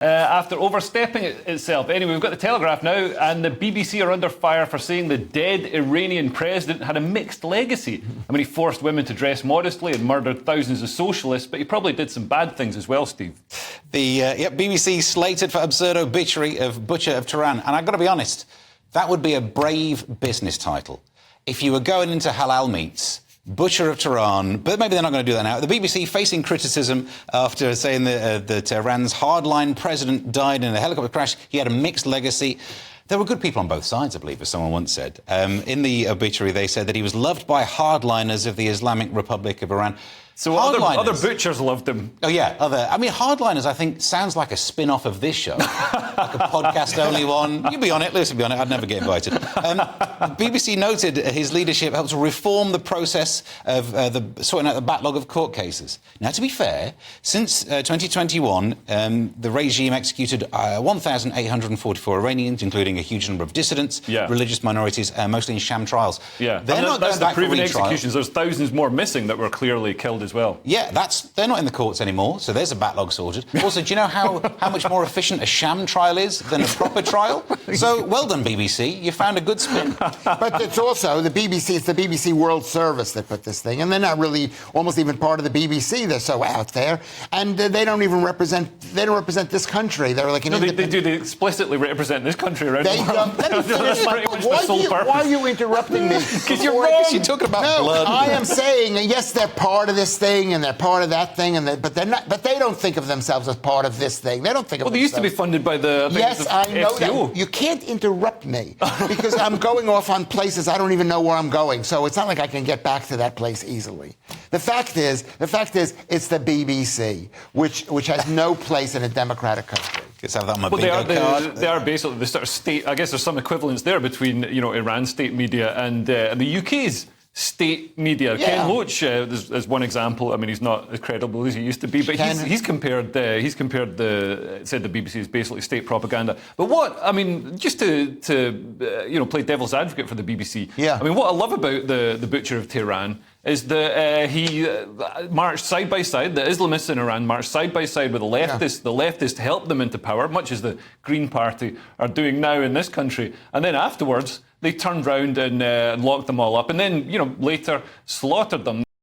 after overstepping itself. Anyway, we've got the Telegraph now, and the BBC are under fire for saying the dead Iranian president had a mixed legacy. I mean, he forced women to dress modestly and murdered thousands of socialists, but he probably did some bad things as well, Steve. The BBC slated for absurd obituary of Butcher of Tehran. And I've got to be honest, that would be a brave business title. If you were going into halal meats, Butcher of Tehran, but maybe they're not going to do that now. The BBC facing criticism after saying that Iran's hardline president died in a helicopter crash. He had a mixed legacy. There were good people on both sides, I believe, as someone once said. In the obituary, they said that he was loved by hardliners of the Islamic Republic of Iran. So other butchers loved him. Oh, yeah. I mean, Hardliners, I think, sounds like a spin-off of this show. Like a podcast-only one. You'd be on it, Lewis would be on it. I'd never get invited. The BBC noted his leadership helped to reform the process of sorting out the backlog of court cases. Now, to be fair, since 2021, the regime executed 1,844 Iranians, including a huge number of dissidents, religious minorities, mostly in sham trials. Yeah, they're not that's going the back proven for retrial. executions. There's thousands more missing that were clearly killed as well. Yeah, they're not in the courts anymore, so there's a backlog sorted. Also, do you know how much more efficient a sham trial is than a proper trial? So, well done, BBC. You found a good spin. But it's also the BBC. It's the BBC World Service that put this thing, and they're not really almost even part of the BBC. They're so out there, and they don't even represent. They don't represent this country. They're like an they do. They explicitly represent this country around they the world. Let me finish. Why are you interrupting me? Because you're wrong. You're talking about blood. I am saying, yes, they're part of this thing, and they're part of that thing, but they're not. But they don't think of themselves as part of this thing. They don't think of. Well, they used to be funded by the. Yes, I know FCO. that. You can't interrupt me because I'm going off on places I don't even know where I'm going. So it's not like I can get back to that place easily. The fact is, it's the BBC, which has no place in a democratic country. Let's have that on my bingo card. They are basically the sort of state. I guess there's some equivalence there between Iran's state media and the UK's state media. Yeah. Ken Loach is one example. I mean, he's not as credible as he used to be, but he's compared said the BBC is basically state propaganda. But what I mean, just to play devil's advocate for the BBC. Yeah. I mean, what I love about the Butcher of Tehran is that he marched side by side. The Islamists in Iran marched side by side with the leftists. Yeah. The leftists helped them into power, much as the Green Party are doing now in this country. And then afterwards, they turned round and locked them all up, and then later slaughtered them.